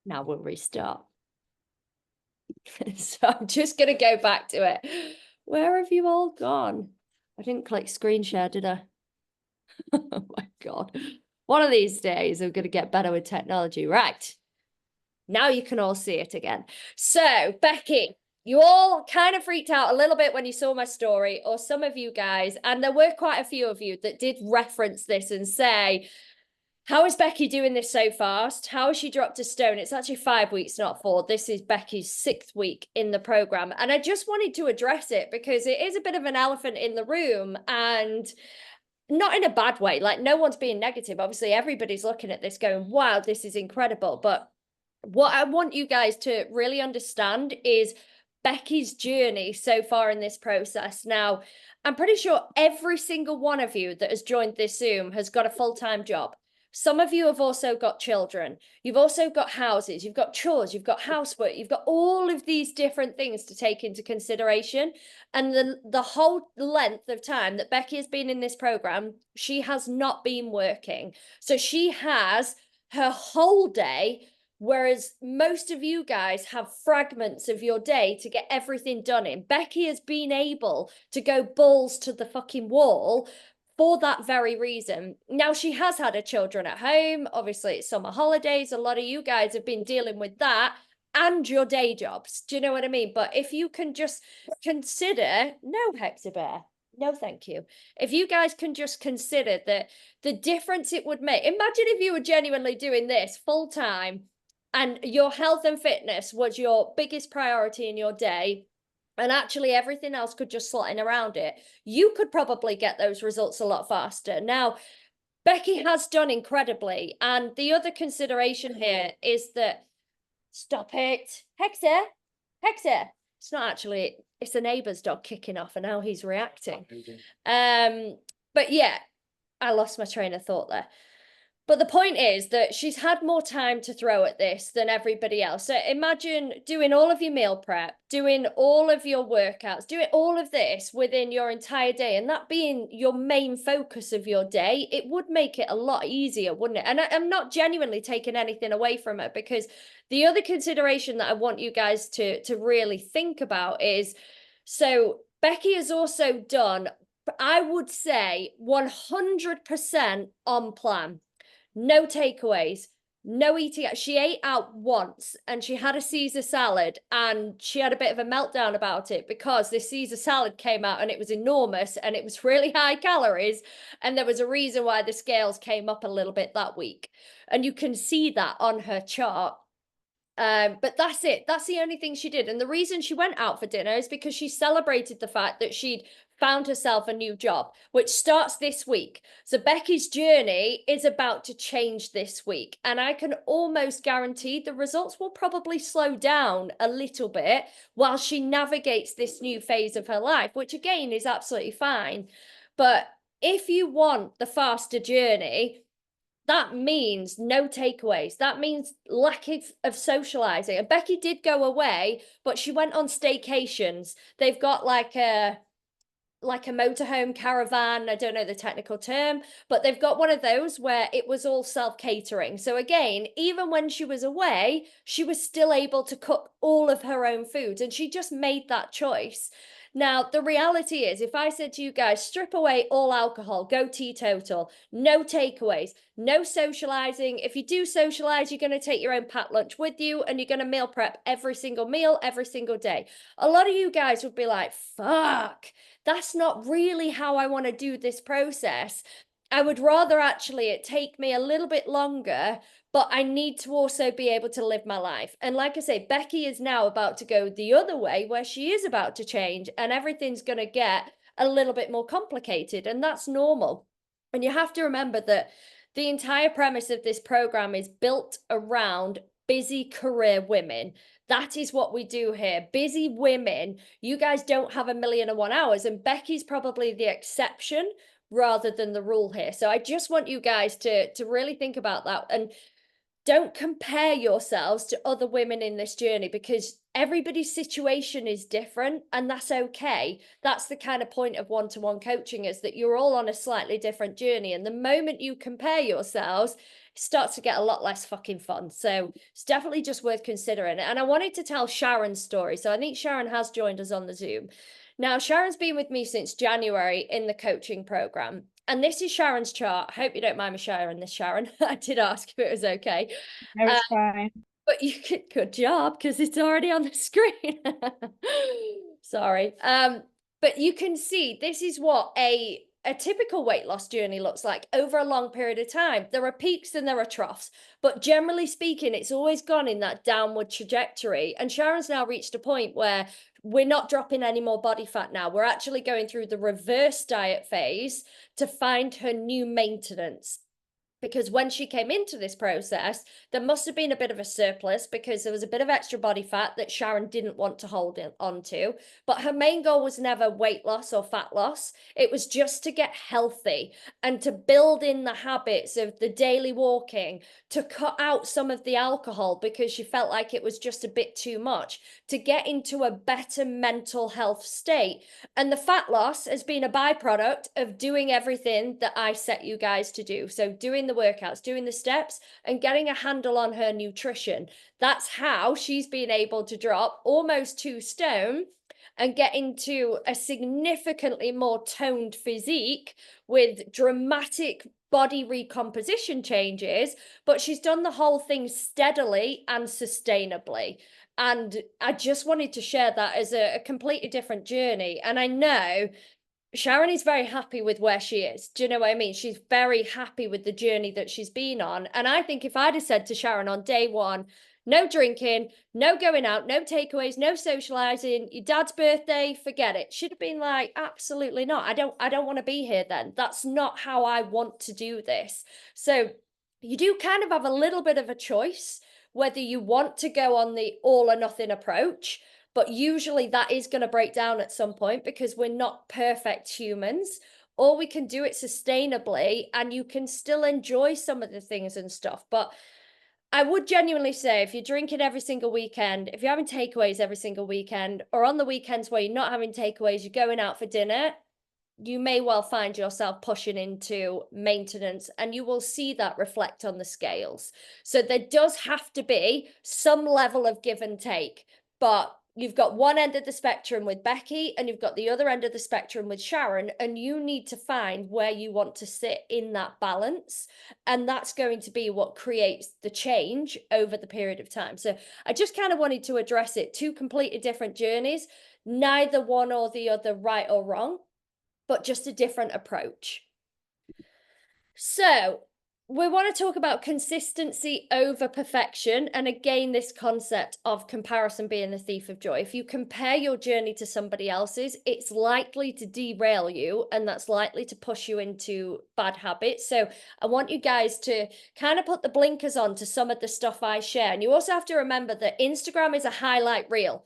Now we'll restart. So I'm just going to go back to it. Where have you all gone? I didn't click screen share, did I? Oh my God. One of these days, I'm going to get better with technology. Right. Now you can all see it again. So, Becky, you all kind of freaked out a little bit when you saw my story, or some of you guys, and there were quite a few of you that did reference this and say, how is Becky doing this so fast? How has she dropped a stone? It's actually 5 weeks, not 4. This is Becky's 6th week in the program. And I just wanted to address it because it is a bit of an elephant in the room, and not in a bad way. Like, no one's being negative. Obviously, everybody's looking at this going, wow, this is incredible. But what I want you guys to really understand is Becky's journey so far in this process. Now, I'm pretty sure every single one of you that has joined this Zoom has got a full-time job. Some of you have also got children. You've also got houses, you've got chores, you've got housework, you've got all of these different things to take into consideration. And the whole length of time that Becky has been in this program, she has not been working. So she has her whole day, whereas most of you guys have fragments of your day to get everything done in. Becky has been able to go balls to the fucking wall for that very reason. Now, she has had her children at home. Obviously, it's summer holidays. A lot of you guys have been dealing with that and your day jobs. Do you know what I mean? But if you can just consider, no, Hexabear, no, thank you. If you guys can just consider that the difference it would make. Imagine if you were genuinely doing this full time and your health and fitness was your biggest priority in your day, and actually everything else could just slot in around it, you could probably get those results a lot faster. Now, Becky has done incredibly. And the other consideration here is that, stop it, Hector, it's not actually, it's the neighbour's dog kicking off and now he's reacting. But yeah, I lost my train of thought there. But the point is that she's had more time to throw at this than everybody else. So imagine doing all of your meal prep, doing all of your workouts, doing all of this within your entire day, and that being your main focus of your day. It would make it a lot easier, wouldn't it? And I'm not genuinely taking anything away from it, because the other consideration that I want you guys to really think about is, so Becky has also done, I would say, 100% on plan. No takeaways, no eating. She ate out once and she had a Caesar salad, and she had a bit of a meltdown about it because this Caesar salad came out and it was enormous and it was really high calories. And there was a reason why the scales came up a little bit that week. And you can see that on her chart. But that's it. That's the only thing she did. And the reason she went out for dinner is because she celebrated the fact that she'd found herself a new job, which starts this week. So Becky's journey is about to change this week. And I can almost guarantee the results will probably slow down a little bit while she navigates this new phase of her life, which again is absolutely fine. But if you want the faster journey, that means no takeaways. That means lack of socializing. And Becky did go away, but she went on staycations. They've got like a motorhome caravan. I don't know the technical term, but they've got one of those where it was all self-catering. So again, even when she was away, she was still able to cook all of her own foods, and she just made that choice. Now, the reality is, if I said to you guys, strip away all alcohol, go teetotal, no takeaways, no socializing. If you do socialize, you're going to take your own packed lunch with you and you're going to meal prep every single meal, every single day. A lot of you guys would be like, fuck, that's not really how I want to do this process. I would rather actually it take me a little bit longer, but I need to also be able to live my life. And like I say, Becky is now about to go the other way, where she is about to change and everything's going to get a little bit more complicated. And that's normal. And you have to remember that the entire premise of this program is built around busy career women. That is what we do here. Busy women. You guys don't have 1,000,001 hours, and Becky's probably the exception rather than the rule here. So I just want you guys to really think about that, and don't compare yourselves to other women in this journey, because everybody's situation is different, and that's okay. That's the kind of point of one-to-one coaching, is that you're all on a slightly different journey. And the moment you compare yourselves, starts to get a lot less fucking fun. So it's definitely just worth considering. And I wanted to tell Sharon's story. So I think Sharon has joined us on the Zoom. Now, Sharon's been with me since January in the coaching program. And this is Sharon's chart. I hope you don't mind me sharing this, Sharon. I did ask if it was okay. No, it's fine. But you could, good job, because it's already on the screen. Sorry. But you can see this is what a typical weight loss journey looks like over a long period of time. There are peaks and there are troughs, but generally speaking, it's always gone in that downward trajectory. And Sharon's now reached a point where we're not dropping any more body fat now. We're actually going through the reverse diet phase to find her new maintenance. Because when she came into this process, there must have been a bit of a surplus because there was a bit of extra body fat that Sharon didn't want to hold on to. But her main goal was never weight loss or fat loss. It was just to get healthy and to build in the habits of the daily walking, to cut out some of the alcohol because she felt like it was just a bit too much, to get into a better mental health state. And the fat loss has been a byproduct of doing everything that I set you guys to do. So doing the workouts, doing the steps, and getting a handle on her nutrition. That's how she's been able to drop almost 2 stone and get into a significantly more toned physique with dramatic body recomposition changes, but she's done the whole thing steadily and sustainably. And I just wanted to share that as a completely different journey. And I know Sharon is very happy with where she is. Do you know what I mean? She's very happy with the journey that she's been on. And I think if I'd have said to Sharon on day one, no drinking, no going out, no takeaways, no socializing, your dad's birthday, forget it. She'd have been like, absolutely not. I don't want to be here then. That's not how I want to do this. So you do kind of have a little bit of a choice whether you want to go on the all or nothing approach. But usually that is going to break down at some point because we're not perfect humans, or we can do it sustainably and you can still enjoy some of the things and stuff. But I would genuinely say if you're drinking every single weekend, if you're having takeaways every single weekend, or on the weekends where you're not having takeaways, you're going out for dinner, you may well find yourself pushing into maintenance, and you will see that reflect on the scales. So there does have to be some level of give and take, but you've got one end of the spectrum with Becky and you've got the other end of the spectrum with Sharon, and you need to find where you want to sit in that balance. And that's going to be what creates the change over the period of time. So I just kind of wanted to address it. 2 completely different journeys, neither one or the other right or wrong, but just a different approach. So we want to talk about consistency over perfection. And again, this concept of comparison being the thief of joy. If you compare your journey to somebody else's, it's likely to derail you, and that's likely to push you into bad habits. So I want you guys to kind of put the blinkers on to some of the stuff I share. And you also have to remember that Instagram is a highlight reel.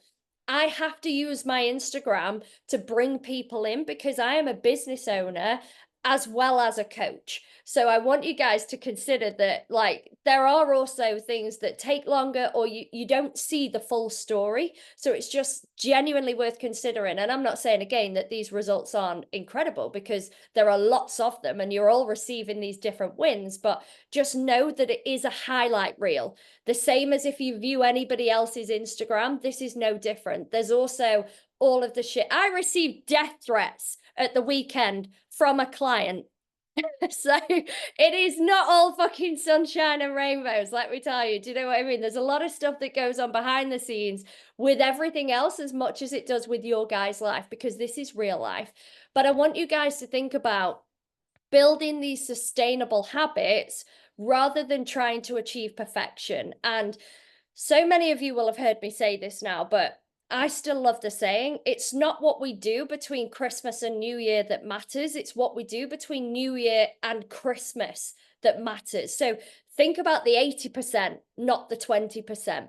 I have to use my Instagram to bring people in because I am a business owner as well as a coach. So I want you guys to consider that, like, there are also things that take longer, or you don't see the full story. So it's just genuinely worth considering. And I'm not saying again that these results aren't incredible, because there are lots of them and you're all receiving these different wins, but just know that it is a highlight reel. The same as if you view anybody else's Instagram, this is no different. There's also all of the shit. I received death threats at the weekend from a client. So it is not all fucking sunshine and rainbows, let me tell you. Do you know what I mean? There's a lot of stuff that goes on behind the scenes with everything else as much as it does with your guys' life, because this is real life. But I want you guys to think about building these sustainable habits rather than trying to achieve perfection. And so many of you will have heard me say this now, but I still love the saying, it's not what we do between Christmas and New Year that matters. It's what we do between New Year and Christmas that matters. So think about the 80%, not the 20%.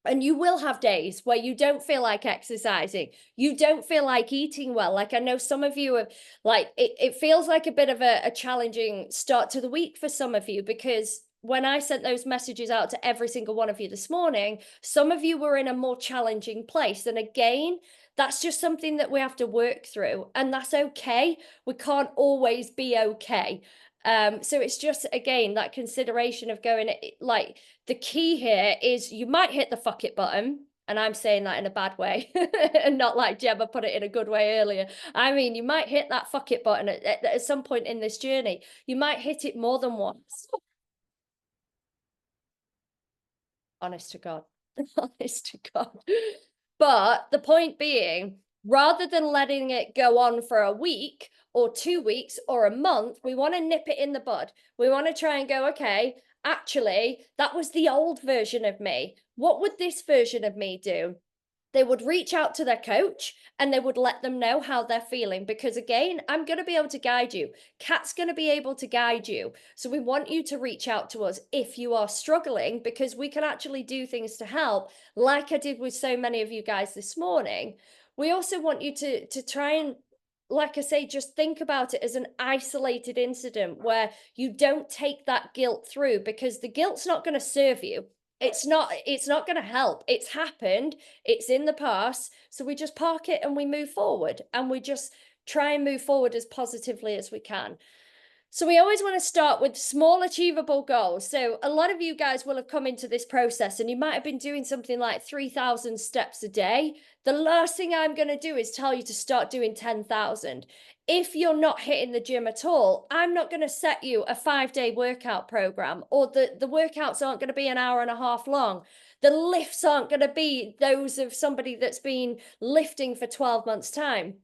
And you will have days where you don't feel like exercising. You don't feel like eating well. Like I know some of you have, like, it feels like a bit of a challenging start to the week for some of you, because when I sent those messages out to every single one of you this morning, some of you were in a more challenging place. And again, that's just something that we have to work through, and that's okay. We can't always be okay. So it's just, again, that consideration of going, like, the key here is you might hit the fuck it button. And I'm saying that in a bad way and not like Gemma put it in a good way earlier. I mean, you might hit that fuck it button at some point in this journey. You might hit it more than once. Honest to God. Honest to God. But the point being, rather than letting it go on for a week or 2 weeks or a month, we want to nip it in the bud. We want to try and go, okay, actually, that was the old version of me. What would this version of me do? They would reach out to their coach and they would let them know how they're feeling. Because again, I'm going to be able to guide you. Kat's going to be able to guide you. So we want you to reach out to us if you are struggling, because we can actually do things to help, like I did with so many of you guys this morning. We also want you to try and, like I say, just think about it as an isolated incident where you don't take that guilt through, because the guilt's not going to serve you. It's not going to help. It's happened. It's in the past. So we just park it and we move forward, and we just try and move forward as positively as we can. So we always want to start with small achievable goals. So a lot of you guys will have come into this process and you might have been doing something like 3,000 steps a day. The last thing I'm going to do is tell you to start doing 10,000. If you're not hitting the gym at all, I'm not going to set you a 5-day workout program, or the workouts aren't going to be an hour and a half long. The lifts aren't going to be those of somebody that's been lifting for 12 months' time.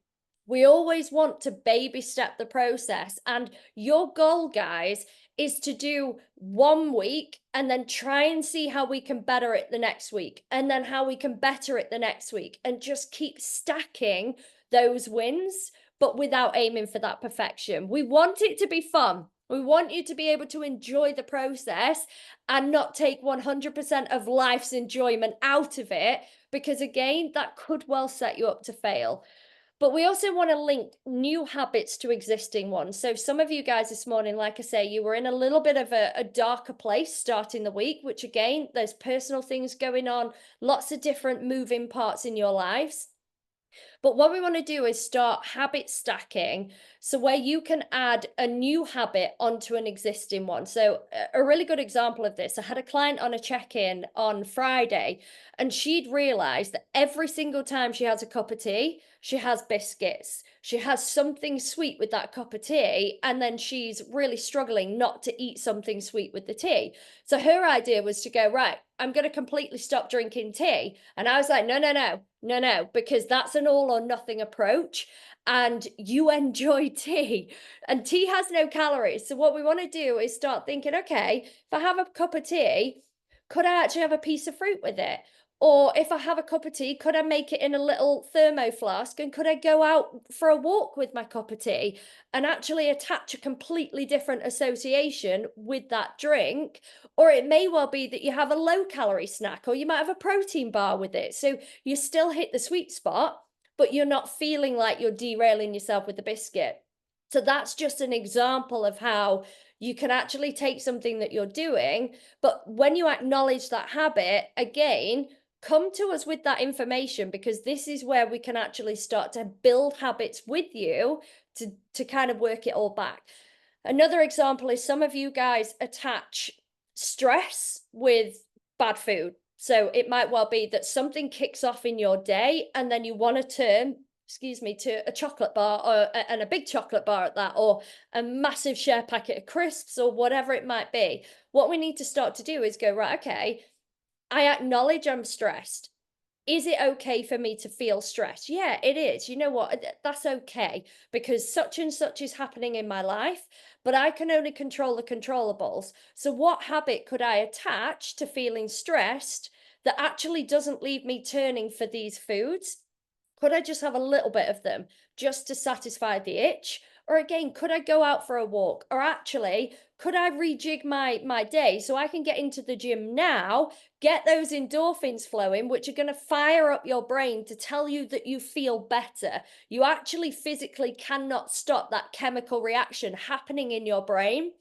We always want to baby step the process. And your goal, guys, is to do 1 week and then try and see how we can better it the next week, and then how we can better it the next week, and just keep stacking those wins, but without aiming for that perfection. We want it to be fun. We want you to be able to enjoy the process and not take 100% of life's enjoyment out of it, because again, that could well set you up to fail. But we also want to link new habits to existing ones. So some of you guys this morning, like I say, you were in a little bit of a darker place starting the week, which again, there's personal things going on, lots of different moving parts in your lives. But what we want to do is start habit stacking. So where you can add a new habit onto an existing one. So a really good example of this, I had a client on a check-in on Friday, and she'd realized that every single time she has a cup of tea, she has biscuits. She has something sweet with that cup of tea, and then she's really struggling not to eat something sweet with the tea. So her idea was to go, right, I'm going to completely stop drinking tea. And I was like, no, because that's an all or nothing approach. And you enjoy tea, and tea has no calories. So what we want to do is start thinking, okay, if I have a cup of tea, could I actually have a piece of fruit with it? Or if I have a cup of tea, could I make it in a little thermo flask, and could I go out for a walk with my cup of tea and actually attach a completely different association with that drink? Or it may well be that you have a low calorie snack, or you might have a protein bar with it. So you still hit the sweet spot, but you're not feeling like you're derailing yourself with the biscuit. So that's just an example of how you can actually take something that you're doing, but when you acknowledge that habit, again, come to us with that information, because this is where we can actually start to build habits with you to kind of work it all back. Another example is some of you guys attach stress with bad food. So it might well be that something kicks off in your day, and then you want to turn, excuse me, to a chocolate bar, and a big chocolate bar at that, or a massive share packet of crisps, or whatever it might be. What we need to start to do is go, right, okay, I acknowledge I'm stressed. Is it okay for me to feel stressed? Yeah, it is. You know what? That's okay, because such and such is happening in my life, but I can only control the controllables. So what habit could I attach to feeling stressed that actually doesn't leave me turning for these foods? Could I just have a little bit of them just to satisfy the itch? Or again, could I go out for a walk? Or actually, could I rejig my day so I can get into the gym now, get those endorphins flowing, which are going to fire up your brain to tell you that you feel better. You actually physically cannot stop that chemical reaction happening in your brain.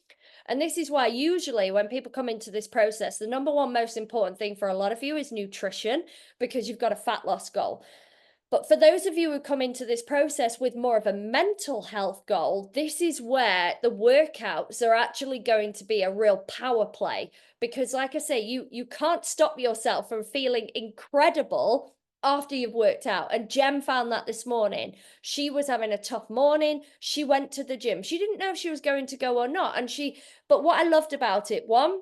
And this is why usually when people come into this process, the number one most important thing for a lot of you is nutrition, because you've got a fat loss goal. But for those of you who come into this process with more of a mental health goal, this is where the workouts are actually going to be a real power play. Because like I say, you can't stop yourself from feeling incredible after you've worked out. And Jem found that this morning. She was having a tough morning. She went to the gym. She didn't know if she was going to go or not. But what I loved about it, one,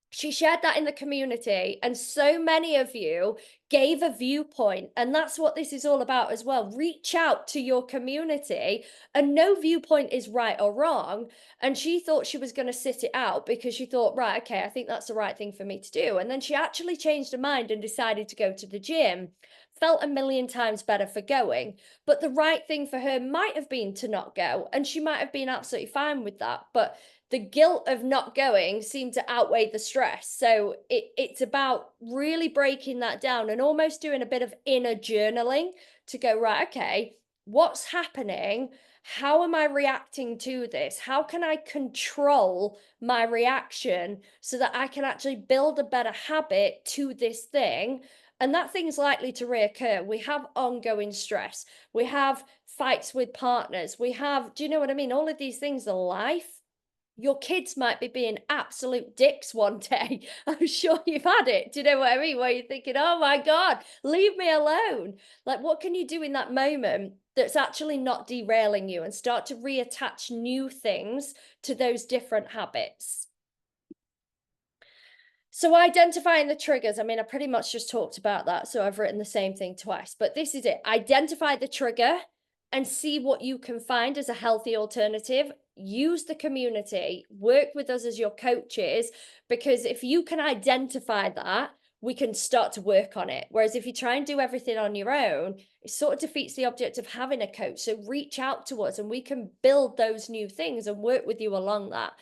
she shared that in the community, and so many of you gave a viewpoint, and that's what this is all about as well. Reach out to your community, and no viewpoint is right or wrong. And she thought she was going to sit it out because she thought, right, okay, I think that's the right thing for me to do. And then she actually changed her mind and decided to go to the gym. Felt a million times better for going, but the right thing for her might have been to not go, and she might have been absolutely fine with that. But the guilt of not going seemed to outweigh the stress. So it's about really breaking that down and almost doing a bit of inner journaling to go, right, okay, what's happening? How am I reacting to this? How can I control my reaction so that I can actually build a better habit to this thing? And that thing's likely to reoccur. We have ongoing stress. We have fights with partners. We have, do you know what I mean? All of these things are life. Your kids might be being absolute dicks one day. I'm sure you've had it. Do you know what I mean? Where you're thinking, oh my God, leave me alone. Like, what can you do in that moment that's actually not derailing you, and start to reattach new things to those different habits? So identifying the triggers, I mean, I pretty much just talked about that. So I've written the same thing twice, but this is it. Identify the trigger and see what you can find as a healthy alternative. Use the community, work with us as your coaches, because if you can identify that, we can start to work on it. Whereas if you try and do everything on your own, it sort of defeats the object of having a coach. So reach out to us and we can build those new things and work with you along that.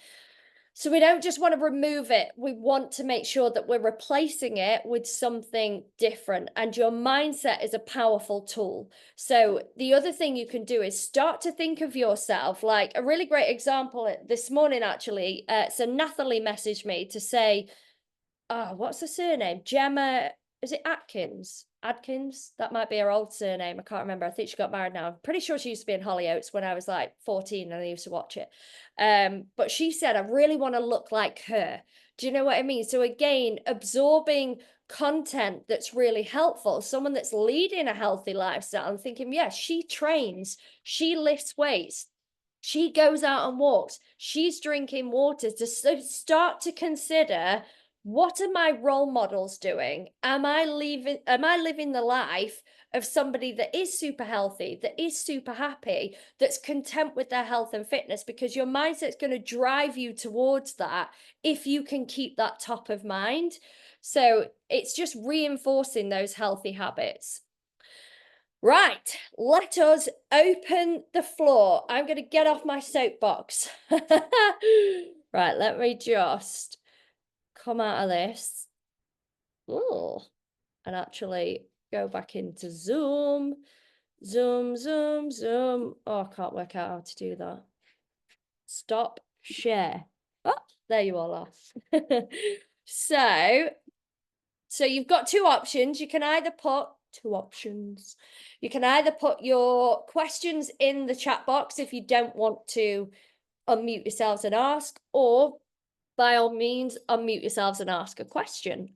So we don't just want to remove it. We want to make sure that we're replacing it with something different. And your mindset is a powerful tool. So the other thing you can do is start to think of yourself, like a really great example this morning, actually. So Nathalie messaged me to say, what's the surname? Gemma, is it Atkins? Adkins? That might be her old surname. I can't remember. I think she got married now. I'm pretty sure she used to be in Hollyoaks when I was like 14 and I used to watch it. But she said, I really want to look like her. Do you know what I mean? So again, absorbing content that's really helpful, someone that's leading a healthy lifestyle and thinking, yeah, she trains, she lifts weights, she goes out and walks, she's drinking water, to start to consider, what are my role models doing? Am I living the life of somebody that is super healthy, that is super happy, that's content with their health and fitness? Because your mindset's going to drive you towards that if you can keep that top of mind. So it's just reinforcing those healthy habits. Right, let us open the floor. I'm going to get off my soapbox. Right, let me just come out of this. Oh, and actually go back into Zoom. Zoom. Oh, I can't work out how to do that. Stop share. Oh, there you all are. So you've got two options. You can either put You can either put your questions in the chat box if you don't want to unmute yourselves and ask, or by all means, unmute yourselves and ask a question.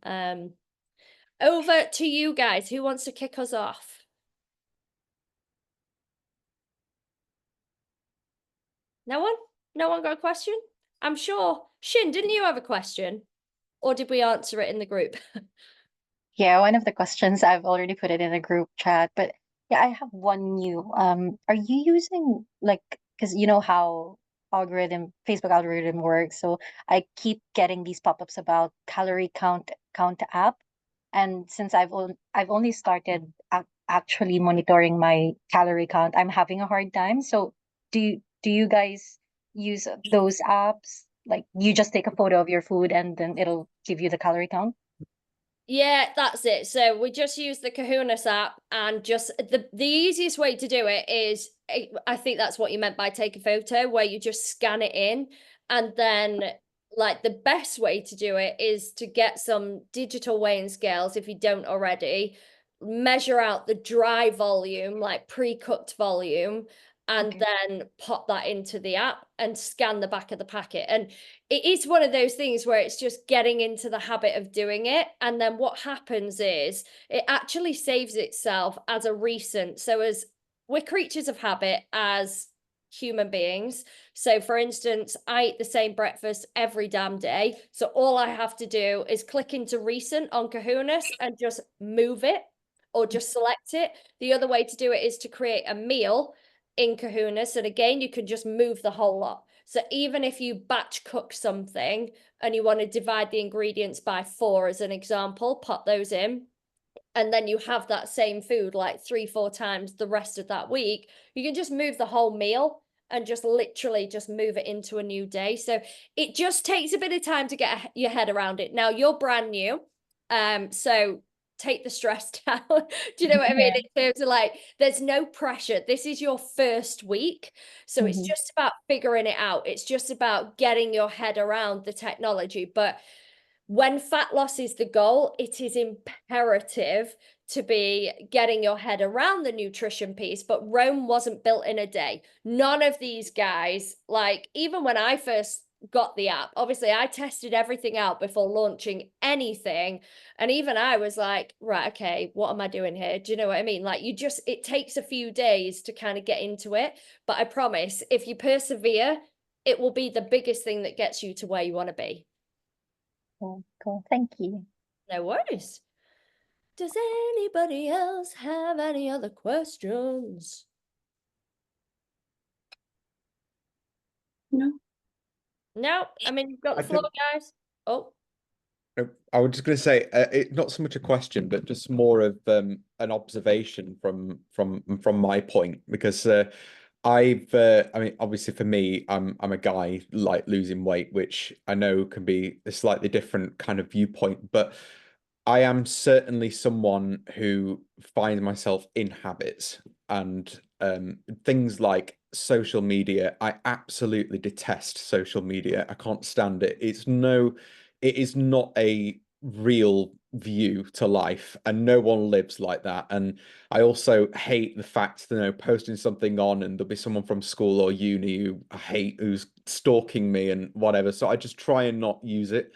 Over to you guys. Who wants to kick us off? No one? No one got a question? I'm sure. Shin, didn't you have a question? Or did we answer it in the group? Yeah, one of the questions I've already put it in a group chat, but yeah, I have one new. Are you using like, because you know how Facebook algorithm works, so I keep getting these pop-ups about calorie count app, and since I've only started actually monitoring my calorie count, I'm having a hard time. So do you guys use those apps? Like you just take a photo of your food and then it'll give you the calorie count? Yeah, that's it. So we just use the Kahunas app, and just the easiest way to do it is, I think that's what you meant by take a photo, where you just scan it in. And then like the best way to do it is to get some digital weighing scales if you don't already. measure out the dry volume, like pre-cooked volume, and Okay. then pop that into the app and scan the back of the packet. And it is one of those things where it's just getting into the habit of doing it. And then what happens is it actually saves itself as a recent. So as we're creatures of habit as human beings. So for instance, I eat the same breakfast every damn day. So all I have to do is click into recent on Kahunas and just move it or just select it. The other way to do it is to create a meal in Kahunas. And again, you can just move the whole lot. So even if you batch cook something and you want to divide the ingredients by 4 as an example, pop those in. And then you have that same food like 3-4 times the rest of that week, you can just move the whole meal and just literally just move it into a new day. So it just takes a bit of time to get your head around it. Now you're brand new, so take the stress down. Do you know what I mean? Yeah. In terms of like, there's no pressure. This is your first week, so it's Mhm. just about figuring it out. It's just about getting your head around the technology. But when fat loss is the goal, it is imperative to be getting your head around the nutrition piece. But Rome wasn't built in a day. None of these guys, like, even when I first got the app, obviously I tested everything out before launching anything. And even I was like, right, okay, what am I doing here? Do you know what I mean? Like, it takes a few days to kind of get into it. But I promise, if you persevere, it will be the biggest thing that gets you to where you want to be. Cool. Cool. Thank you. No worries. Does anybody else have any other questions? No. No, I mean, you've got the I floor, think guys. Oh, I was just going to say, not so much a question, but just more of an observation from my point, because I mean, obviously for me, I'm a guy like losing weight, which I know can be a slightly different kind of viewpoint, but I am certainly someone who finds myself in habits and things like social media. I absolutely detest social media. I can't stand it. It is not a real view to life, and no one lives like that. And I also hate the fact that, posting something on and there'll be someone from school or uni who I hate who's stalking me and whatever. So I just try and not use it.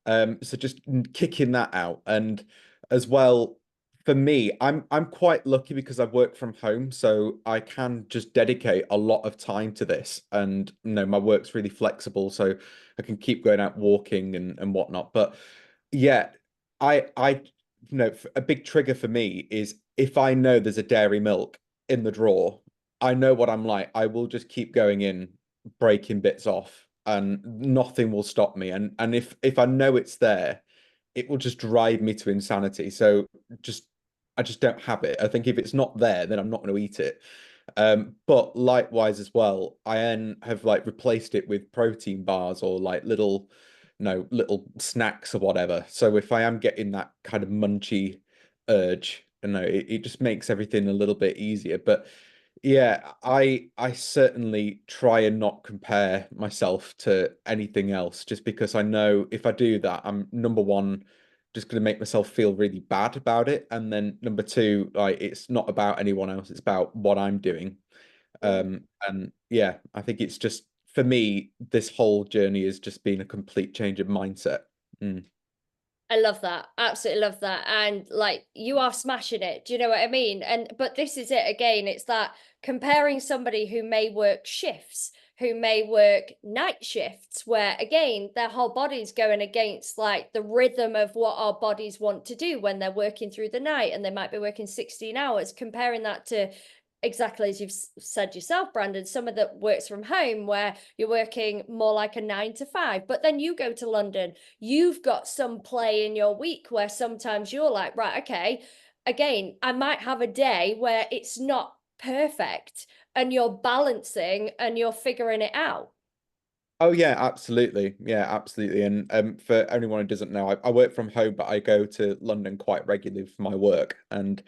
So just kicking that out. And as well, for me, I'm quite lucky because I work from home, so I can just dedicate a lot of time to this. And my work's really flexible, so I can keep going out walking and whatnot. But yeah, I a big trigger for me is if I know there's a dairy milk in the drawer, I know what I'm like. I will just keep going in, breaking bits off, and nothing will stop me. And if I know it's there, it will just drive me to insanity. So just I just don't have it. I think if it's not there, then I'm not going to eat it. But likewise as well, I then have like replaced it with protein bars or like little snacks or whatever. So if I am getting that kind of munchy urge, it just makes everything a little bit easier. But yeah, I certainly try and not compare myself to anything else, just because I know if I do that, I'm number one, just going to make myself feel really bad about it, and then number two, like it's not about anyone else, it's about what I'm doing. And yeah, I think it's just for me, this whole journey has just been a complete change of mindset. Mm. I love that. Absolutely love that. And like, you are smashing it. Do you know what I mean? But this is it again. It's that comparing somebody who may work shifts, who may work night shifts, where again, their whole body's going against like the rhythm of what our bodies want to do when they're working through the night, and they might be working 16 hours, comparing that to exactly as you've said yourself, Brandon, some of that works from home where you're working more like a 9 to 5, but then you go to London, you've got some play in your week where sometimes you're like, right, okay, again, I might have a day where it's not perfect, and you're balancing and you're figuring it out. Oh yeah, absolutely. Yeah, absolutely. And for anyone who doesn't know, I work from home, but I go to London quite regularly for my work. And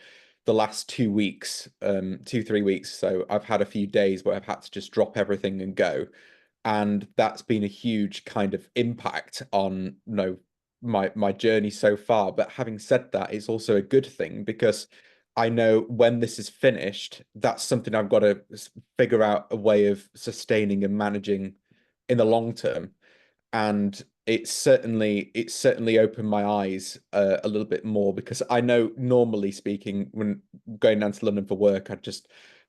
the last 2 weeks, 3 weeks, so I've had a few days where I've had to just drop everything and go. And that's been a huge kind of impact on, my journey so far. But having said that, it's also a good thing because I know when this is finished, that's something I've got to figure out a way of sustaining and managing in the long term. And it's certainly opened my eyes a little bit more, because I know, normally speaking, when going down to London for work,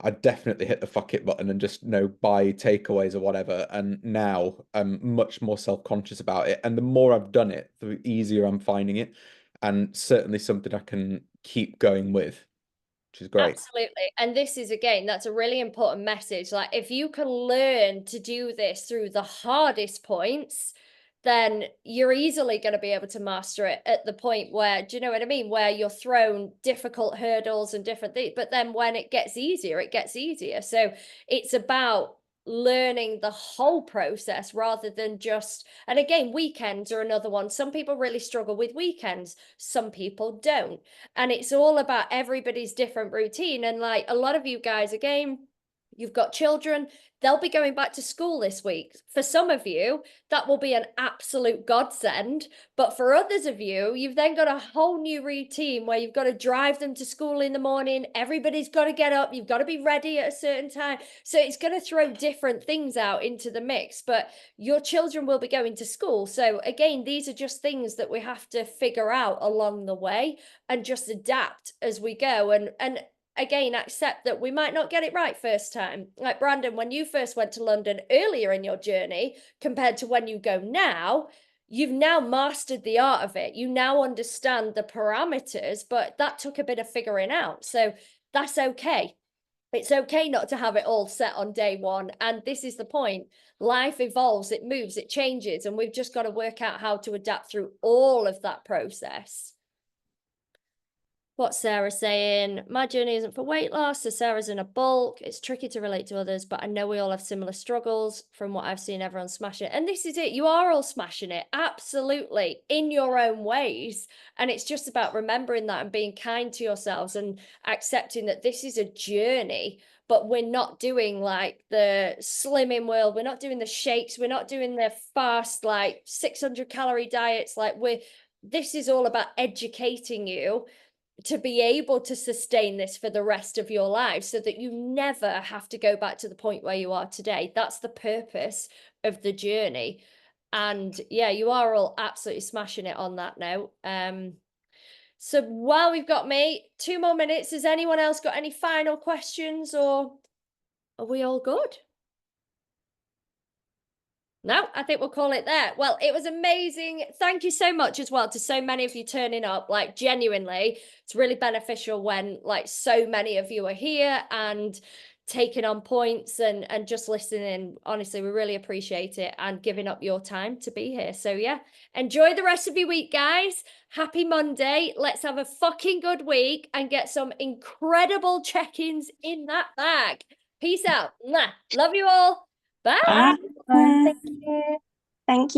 I'd definitely hit the fuck it button and just buy takeaways or whatever. And now I'm much more self-conscious about it. And the more I've done it, the easier I'm finding it. And certainly something I can keep going with, which is great. Absolutely. And this is, again, that's a really important message. Like, if you can learn to do this through the hardest points, then you're easily going to be able to master it at the point where, do you know what I mean? Where you're thrown difficult hurdles and different things. But then when it gets easier, it gets easier. So it's about learning the whole process rather than just, and again, weekends are another one. Some people really struggle with weekends, some people don't. And it's all about everybody's different routine. And like a lot of you guys, again, you've got children, they'll be going back to school this week. For some of you, that will be an absolute godsend. But for others of you, you've then got a whole new routine where you've got to drive them to school in the morning. Everybody's got to get up. You've got to be ready at a certain time. So it's going to throw different things out into the mix. But your children will be going to school. So again, these are just things that we have to figure out along the way and just adapt as we go. And again, accept that we might not get it right first time. Like Brandon, when you first went to London earlier in your journey compared to when you go now, you've now mastered the art of it. You now understand the parameters, but that took a bit of figuring out. So that's okay. It's okay not to have it all set on day one. And this is the point. Life evolves, it moves, it changes, and we've just got to work out how to adapt through all of that process. What's Sarah saying? My journey isn't for weight loss, so Sarah's in a bulk. It's tricky to relate to others, but I know we all have similar struggles. From what I've seen, everyone's smashing it. And this is it. You are all smashing it. Absolutely. In your own ways. And it's just about remembering that and being kind to yourselves and accepting that this is a journey, but we're not doing like the slimming world. We're not doing the shakes. We're not doing the fast, like 600 calorie diets. This is all about educating you to be able to sustain this for the rest of your life so that you never have to go back to the point where you are today. That's the purpose of the journey. And yeah, you are all absolutely smashing it on that note. So while we've got me, 2 more minutes, has anyone else got any final questions, or are we all good? No, I think we'll call it there. Well, it was amazing. Thank you so much as well to so many of you turning up. Like, genuinely, it's really beneficial when like so many of you are here and taking on points and just listening. Honestly, we really appreciate it and giving up your time to be here. So yeah, enjoy the rest of your week, guys. Happy Monday. Let's have a fucking good week and get some incredible check-ins in that bag. Peace out. Mwah. Love you all. Bye. Thank you. Thank you.